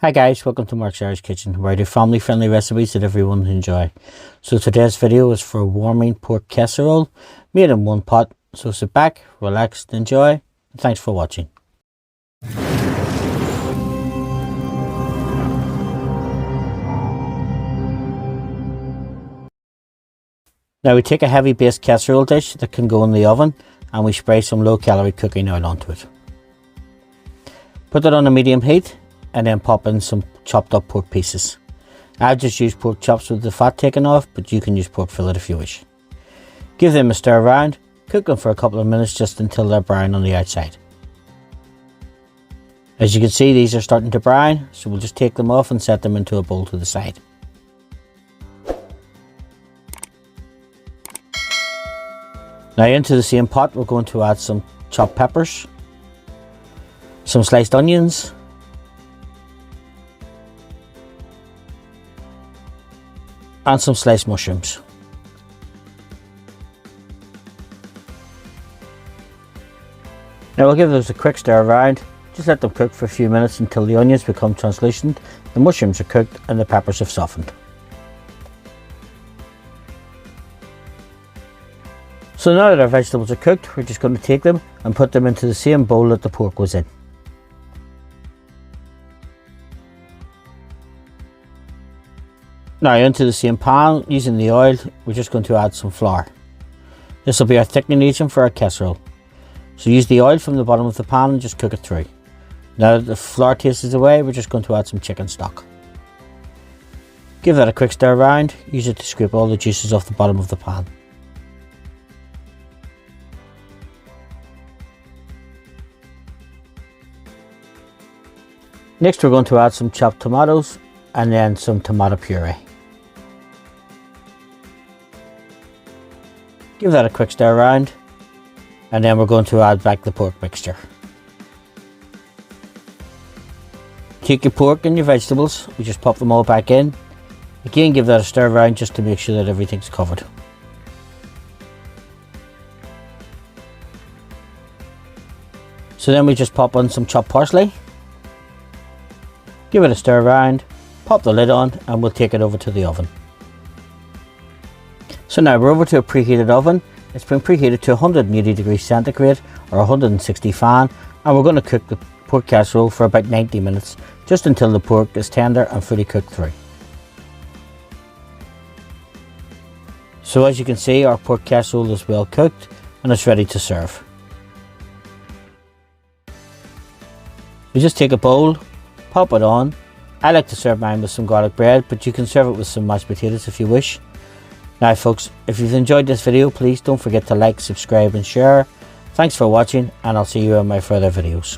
Hi guys, welcome to Mark's Irish Kitchen, where I do family friendly recipes that everyone enjoy. So today's video is for warming pork casserole made in one pot. So sit back, relax, enjoy, and thanks for watching. Now we take a heavy based casserole dish that can go in the oven and we spray some low calorie cooking oil onto it. Put it on a medium heat and then pop in some chopped up pork pieces. I've just used pork chops with the fat taken off, but you can use pork fillet if you wish. Give them a stir around, cook them for a couple of minutes just until they're brown on the outside. As you can see, these are starting to brown, so we'll just take them off and set them into a bowl to the side. Now into the same pot we're going to add some chopped peppers, some sliced onions, and some sliced mushrooms. Now we'll give those a quick stir around. Just let them cook for a few minutes until the onions become translucent, the mushrooms are cooked and the peppers have softened. So now that our vegetables are cooked, we're just going to take them and put them into the same bowl that the pork was in. Now into the same pan, using the oil, we're just going to add some flour. This will be our thickening agent for our casserole. So use the oil from the bottom of the pan and just cook it through. Now that the flour taste is away, we're just going to add some chicken stock. Give that a quick stir around, use it to scrape all the juices off the bottom of the pan. Next we're going to add some chopped tomatoes and then some tomato puree. Give that a quick stir around and then we're going to add back the pork mixture. Take your pork and your vegetables, we just pop them all back in. Again, give that a stir around just to make sure that everything's covered. So then we just pop on some chopped parsley. Give it a stir around, pop the lid on and we'll take it over to the oven. So now we're over to a preheated oven. It's been preheated to 180 degrees centigrade or 160 fan, and we're going to cook the pork casserole for about 90 minutes, just until the pork is tender and fully cooked through. So as you can see, our pork casserole is well cooked and it's ready to serve. We just take a bowl, pop it on. I like to serve mine with some garlic bread, but you can serve it with some mashed potatoes if you wish. Now folks, if you've enjoyed this video, please don't forget to like, subscribe and share. Thanks for watching, and I'll see you in my further videos.